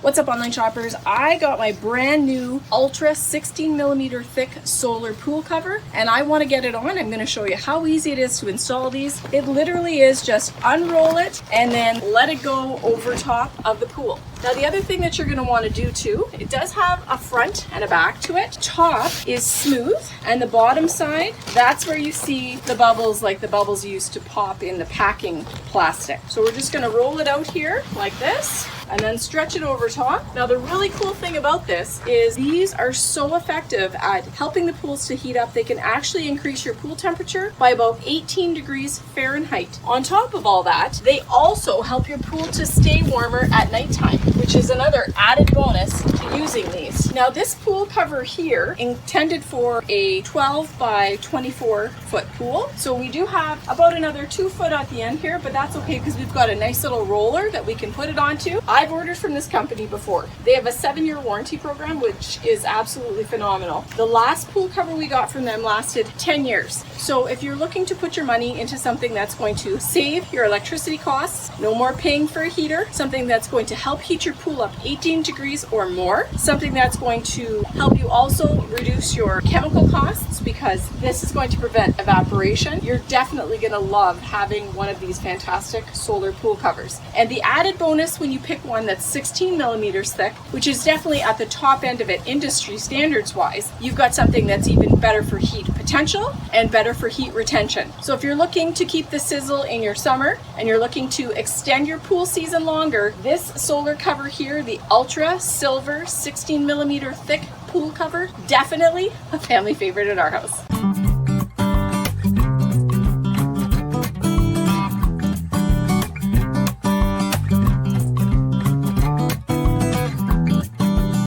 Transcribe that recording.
What's up, online shoppers? I got my brand new ultra 16mm thick solar pool cover and I want to get it on. I'm going to show you how easy it is to install these. It literally is just unroll it and then let it go over top of the pool. Now the other thing that you're going to want to do too, it does have a front and a back to it. Top is smooth and the bottom side, that's where you see the bubbles, like the bubbles used to pop in the packing plastic. So we're just going to roll it out here like this and then stretch it over top. Now the really cool thing about this is these are so effective at helping the pools to heat up. They can actually increase your pool temperature by about 18 degrees Fahrenheit. On top of all that, they also help your pool to stay warmer at nighttime, which is another added bonus to using these. Now this pool cover here, intended for a 12 by 24 foot pool. So we do have about another 2 foot at the end here, but that's okay because we've got a nice little roller that we can put it onto. I've ordered from this company before. They have a 7-year warranty program, which is absolutely phenomenal. The last pool cover we got from them lasted 10 years. So if you're looking to put your money into something that's going to save your electricity costs, no more paying for a heater, something that's going to help heat your pool up 18 degrees or more, something that's going to help you also reduce your chemical costs because this is going to prevent evaporation, you're definitely going to love having one of these fantastic solar pool covers. And the added bonus when you pick one that's 16 millimeters thick, which is definitely at the top end of it industry standards wise, you've got something that's even better for heat potential and better for heat retention. So if you're looking to keep the sizzle in your summer and you're looking to extend your pool season longer, this solar cover here, the Ultra Silver 16 millimeter thick pool cover, definitely a family favorite at our house.